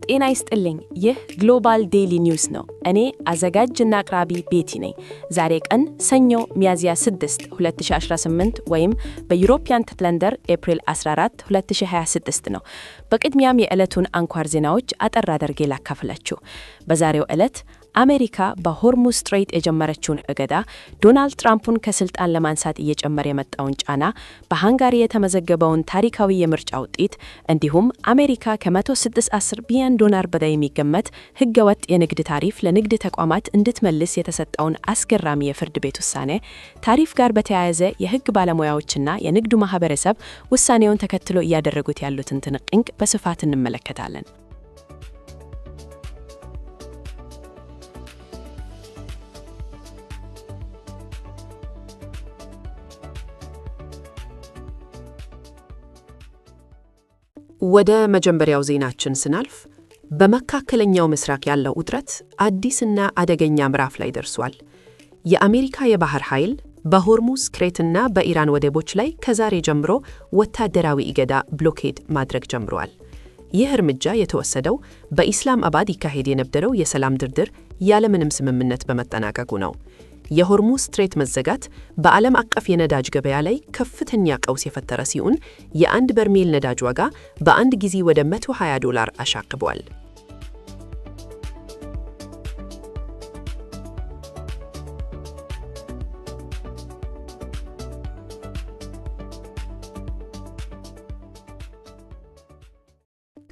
ጤና ይስጥልኝ። ይህ ግሎባል ዴይሊ ኒውስ ነው። እኔ አዘጋጅና አቅራቢ ቤቲ ነኝ። ዛሬ ቀን ሰኞ ሚያዝያ 6 2018 ወይም በዩሮፒያን ካሌንደር ኤፕሪል 14 2026 ነው። በቅድሚያም የዕለቱን አንኳር ዜናዎች አጠር አድርጌ ላካፍላችሁ። በዛሬው ዕለት አሜሪካ በሆርሙዝ ስትሬት የጀመረችውን እገዳ፣ ዶናልድ ትራምፕን ከስልጣን ለማንሳት እየጨመረ የመጣውን ጫና፣ በሃንጋሪ የተመዘገበውን ታሪካዊ የምርጫ ውጤት እንዲሁም አሜሪካ ከ160 ቢሊዮን ዶላር በላይ የሚገመት ህገወጥ የንግድ ታሪፍ ለንግድ ተቋማት እንድትመልስ የተሰጠውን አስገራሚ የፍርድ ቤት ውሳኔ፣ ታሪፍ ጋር በተያያዘ የህግ ባለሙያዎችና የንግዱ ማህበረሰብ ውሳኔውን ተከትሎ እያደረጉት ያሉትን ትንቅንቅ በስፋት እንመለከታለን። ወደ መጀመሪያው ዜናችን ስናልፍ በመካከለኛው ምስራቅ ያለው ውጥረት አዲስና አደገኛ ምዕራፍ ላይ ደርሷል። የአሜሪካ የባህር ኃይል በሆርሙዝ ስትሬትና በኢራን ወደቦች ላይ ከዛሬ ጀምሮ ወታደራዊ እገዳ ብሎኬድ ማድረግ ጀምሯል። ይህ እርምጃ የተወሰደው በኢስላም አባድ ይካሄድ የነበረው የሰላም ድርድር ያለምንም ስምምነት በመጠናቀቁ ነው። የሆርሙዝ ስትሬት መዘጋት በዓለም አቀፍ የነዳጅ ገበያ ላይ ከፍተኛ ቀውስ የፈጠረ ሲሆን የአንድ በርሜል ነዳጅ ዋጋ በአንድ ጊዜ ወደ $120 አሻቅቧል።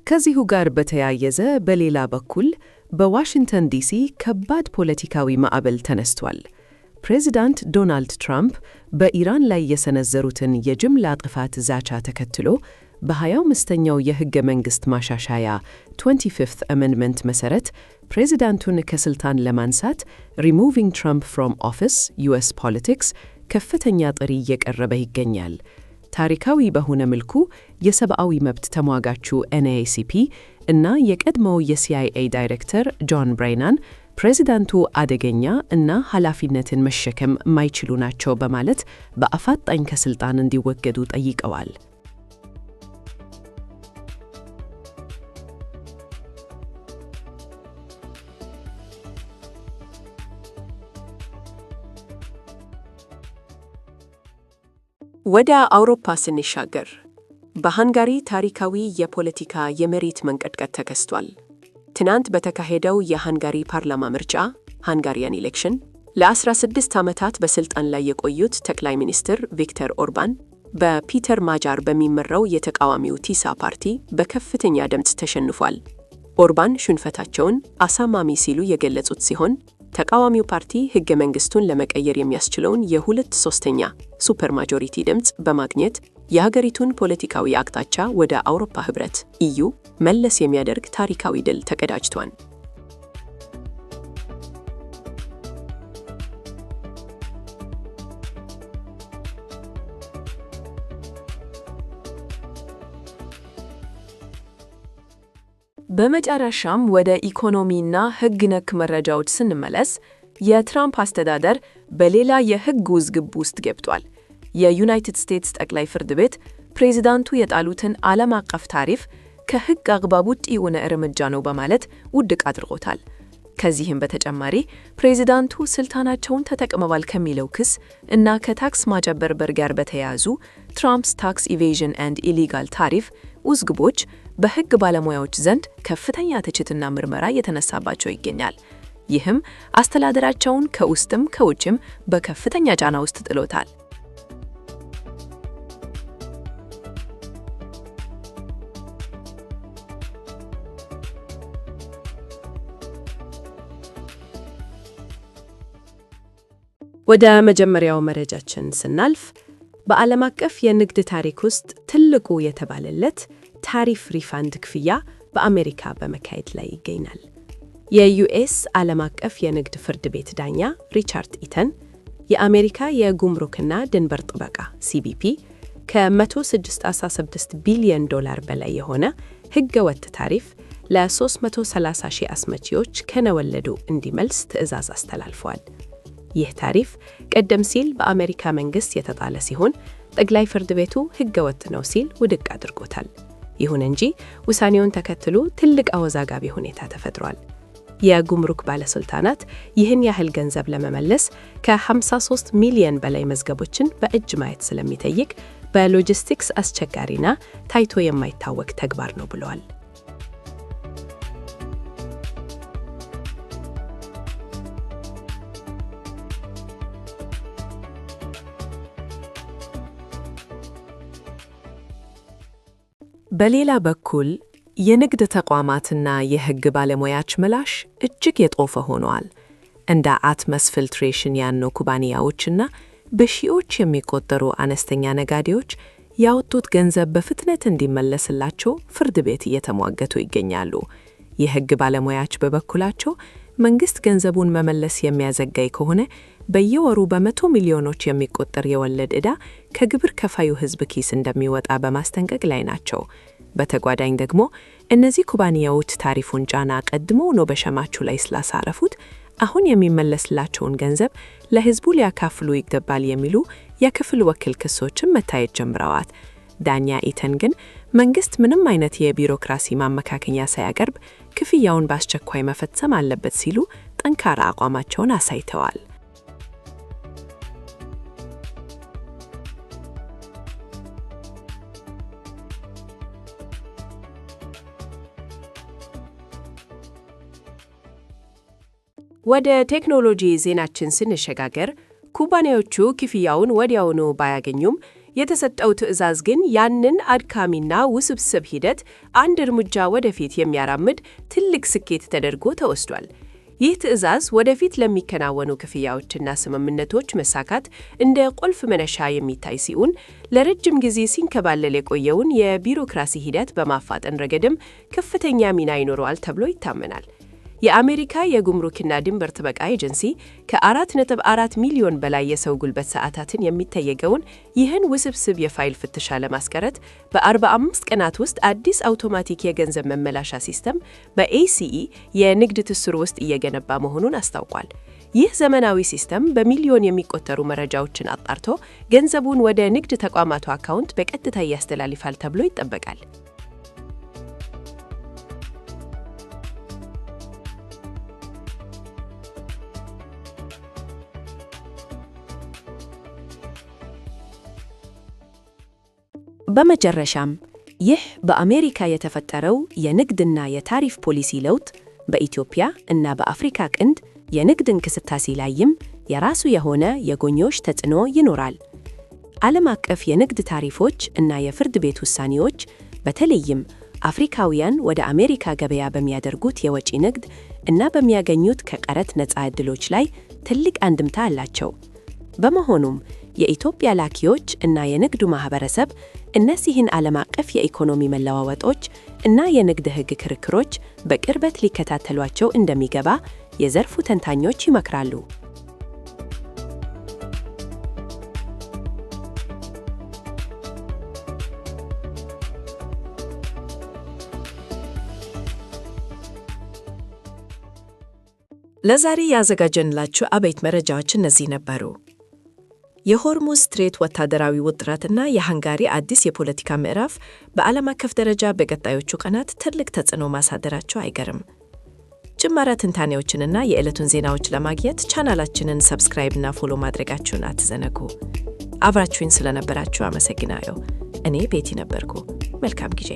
ከዚሁ ጋር በተያያዘ በሌላ በኩል በዋሽንግተን ዲሲ ከባድ ፖለቲካዊ ማዕበል ተነስቷል። ፕሬዚዳንት ዶናልድ ትራምፕ በኢራን ላይ የሰነዘሩትን የጅምላ ጥፋት ዛቻ ተከትሎ በ25ኛው የሕገ መንግሥት ማሻሻያ 25th አሜንድመንት መሠረት ፕሬዚዳንቱን ከስልጣን ለማንሳት ሪሙቪንግ ትራምፕ ፍሮም ኦፊስ ዩኤስ ፖለቲክስ ከፍተኛ ጥሪ እየቀረበ ይገኛል። ታሪካዊ በሆነ መልኩ የሰብአዊ መብት ተሟጋቹ ኤንኤሲፒ እና የቀድሞው የሲአይኤ ዳይሬክተር ጆን ብሬናን ፕሬዚዳንቱ አደገኛ እና ኃላፊነትን መሸከም የማይችሉ ናቸው በማለት በአፋጣኝ ከስልጣን እንዲወገዱ ጠይቀዋል። ወደ አውሮፓ ስንሻገር በሃንጋሪ ታሪካዊ የፖለቲካ የመሬት መንቀጥቀጥ ተከስቷል። ትናንት በተካሄደው የሃንጋሪ ፓርላማ ምርጫ ሃንጋሪያን ኢሌክሽን ለ16 ዓመታት በስልጣን ላይ የቆዩት ጠቅላይ ሚኒስትር ቪክተር ኦርባን በፒተር ማጃር በሚመራው የተቃዋሚው ቲሳ ፓርቲ በከፍተኛ ድምፅ ተሸንፏል። ኦርባን ሽንፈታቸውን አሳማሚ ሲሉ የገለጹት ሲሆን ተቃዋሚው ፓርቲ ሕገ መንግሥቱን ለመቀየር የሚያስችለውን የ2/3 ሱፐር ማጆሪቲ ድምፅ በማግኘት የሀገሪቱን ፖለቲካዊ አቅጣጫ ወደ አውሮፓ ህብረት ኢዩ መለስ የሚያደርግ ታሪካዊ ድል ተቀዳጅቷል። በመጨረሻም ወደ ኢኮኖሚና ሕግ ነክ መረጃዎች ስንመለስ የትራምፕ አስተዳደር በሌላ የሕግ ውዝግብ ውስጥ ገብቷል። የዩናይትድ ስቴትስ ጠቅላይ ፍርድ ቤት ፕሬዚዳንቱ የጣሉትን ዓለም አቀፍ ታሪፍ ከሕግ አግባብ ውጭ የሆነ እርምጃ ነው በማለት ውድቅ አድርጎታል። ከዚህም በተጨማሪ ፕሬዚዳንቱ ስልጣናቸውን ተጠቅመዋል ከሚለው ክስ እና ከታክስ ማጭበርበር ጋር በተያያዙ ትራምፕስ ታክስ ኢቬዥን ኤንድ ኢሊጋል ታሪፍ ውዝግቦች በሕግ ባለሙያዎች ዘንድ ከፍተኛ ትችትና ምርመራ የተነሳባቸው ይገኛል። ይህም አስተዳደራቸውን ከውስጥም ከውጭም በከፍተኛ ጫና ውስጥ ጥሎታል። ወደ መጀመሪያው መረጃችን ስናልፍ በዓለም አቀፍ የንግድ ታሪክ ውስጥ ትልቁ የተባለለት ታሪፍ ሪፋንድ ክፍያ በአሜሪካ በመካሄድ ላይ ይገኛል። የዩኤስ ዓለም አቀፍ የንግድ ፍርድ ቤት ዳኛ ሪቻርድ ኢተን የአሜሪካ የጉምሩክና ድንበር ጥበቃ ሲቢፒ ከ166 ቢሊዮን ዶላር በላይ የሆነ ህገወጥ ታሪፍ ለ330 ሺህ አስመጪዎች ከነወለዱ እንዲመልስ ትዕዛዝ አስተላልፈዋል። ይህ ታሪፍ ቀደም ሲል በአሜሪካ መንግስት የተጣለ ሲሆን ጠቅላይ ፍርድ ቤቱ ህገወጥ ነው ሲል ውድቅ አድርጎታል። ይሁን እንጂ ውሳኔውን ተከትሎ ትልቅ አወዛጋቢ ሁኔታ ተፈጥሯል። የጉምሩክ ባለስልጣናት ይህን ያህል ገንዘብ ለመመለስ ከ53 ሚሊዮን በላይ መዝገቦችን በእጅ ማየት ስለሚጠይቅ በሎጂስቲክስ አስቸጋሪና ታይቶ የማይታወቅ ተግባር ነው ብለዋል። በሌላ በኩል የንግድ ተቋማትና የሕግ ባለሙያዎች ምላሽ እጅግ የጦፈ ሆነዋል። እንደ አትመስ ፊልትሬሽን ያሉ ኩባንያዎችና በሺዎች የሚቆጠሩ አነስተኛ ነጋዴዎች ያወጡት ገንዘብ በፍጥነት እንዲመለስላቸው ፍርድ ቤት እየተሟገቱ ይገኛሉ። የሕግ ባለሙያዎች በበኩላቸው መንግሥት ገንዘቡን መመለስ የሚያዘጋይ ከሆነ በየወሩ በመቶ ሚሊዮኖች የሚቆጠር የወለድ ዕዳ ከግብር ከፋዩ ሕዝብ ኪስ እንደሚወጣ በማስጠንቀቅ ላይ ናቸው። በተጓዳኝ ደግሞ እነዚህ ኩባንያዎች ታሪፉን ጫና ቀድሞውኑ በሸማቹ ላይ ስላሳረፉት አሁን የሚመለስላቸውን ገንዘብ ለሕዝቡ ሊያካፍሉ ይገባል የሚሉ የክፍል ወኪል ክሶችን መታየት ጀምረዋል። ዳኛ ኢተን ግን መንግሥት ምንም አይነት የቢሮክራሲ ማመካከኛ ሳያቀርብ ክፍያውን በአስቸኳይ መፈጸም አለበት ሲሉ ጠንካራ አቋማቸውን አሳይተዋል። ወደ ቴክኖሎጂ ዜናችን ስንሸጋገር ኩባንያዎቹ ክፍያውን ወዲያውኑ ባያገኙም የተሰጠው ትዕዛዝ ግን ያንን አድካሚና ውስብስብ ሂደት አንድ እርምጃ ወደፊት የሚያራምድ ትልቅ ስኬት ተደርጎ ተወስዷል። ይህ ትዕዛዝ ወደፊት ለሚከናወኑ ክፍያዎችና ስምምነቶች መሳካት እንደ ቁልፍ መነሻ የሚታይ ሲሆን ለረጅም ጊዜ ሲንከባለል የቆየውን የቢሮክራሲ ሂደት በማፋጠን ረገድም ከፍተኛ ሚና ይኖረዋል ተብሎ ይታመናል። የአሜሪካ የጉምሩክና ድንበር ጥበቃ ኤጀንሲ ከ4.4 ሚሊዮን በላይ የሰው ጉልበት ሰዓታትን የሚጠየቀውን ይህን ውስብስብ የፋይል ፍተሻ ለማስቀረት በ45 ቀናት ውስጥ አዲስ አውቶማቲክ የገንዘብ መመላሻ ሲስተም በኤሲኢ የንግድ ትስስር ውስጥ እየገነባ መሆኑን አስታውቋል። ይህ ዘመናዊ ሲስተም በሚሊዮን የሚቆጠሩ መረጃዎችን አጣርቶ ገንዘቡን ወደ ንግድ ተቋማቱ አካውንት በቀጥታ ያስተላልፋል ተብሎ ይጠበቃል። በመጨረሻም ይህ በአሜሪካ የተፈጠረው የንግድና የታሪፍ ፖሊሲ ለውጥ በኢትዮጵያ እና በአፍሪካ ቀንድ የንግድ እንቅስቃሴ ላይም የራሱ የሆነ የጎንዮሽ ተጽዕኖ ይኖራል። ዓለም አቀፍ የንግድ ታሪፎች እና የፍርድ ቤት ውሳኔዎች በተለይም አፍሪካውያን ወደ አሜሪካ ገበያ በሚያደርጉት የወጪ ንግድ እና በሚያገኙት ከቀረጥ ነፃ ዕድሎች ላይ ትልቅ አንድምታ አላቸው። በመሆኑም የኢትዮጵያ ላኪዎች እና የንግዱ ማህበረሰብ እነዚህን ዓለም አቀፍ የኢኮኖሚ መለዋወጦች እና የንግድ ሕግ ክርክሮች በቅርበት ሊከታተሏቸው እንደሚገባ የዘርፉ ተንታኞች ይመክራሉ። ለዛሬ ያዘጋጀንላችሁ አበይት መረጃዎች እነዚህ ነበሩ። የሆርሙዝ ስትሬት ወታደራዊ ውጥረትና የሃንጋሪ አዲስ የፖለቲካ ምዕራፍ በዓለም አቀፍ ደረጃ በቀጣዮቹ ቀናት ትልቅ ተጽዕኖ ማሳደራቸው አይገርም። ጭማሪ ትንታኔዎችንና የዕለቱን ዜናዎች ለማግኘት ቻናላችንን ሰብስክራይብና ፎሎ ማድረጋችሁን አትዘነጉ። አብራችሁን ስለነበራችሁ አመሰግናለሁ። እኔ ቤቲ ነበርኩ። መልካም ጊዜ።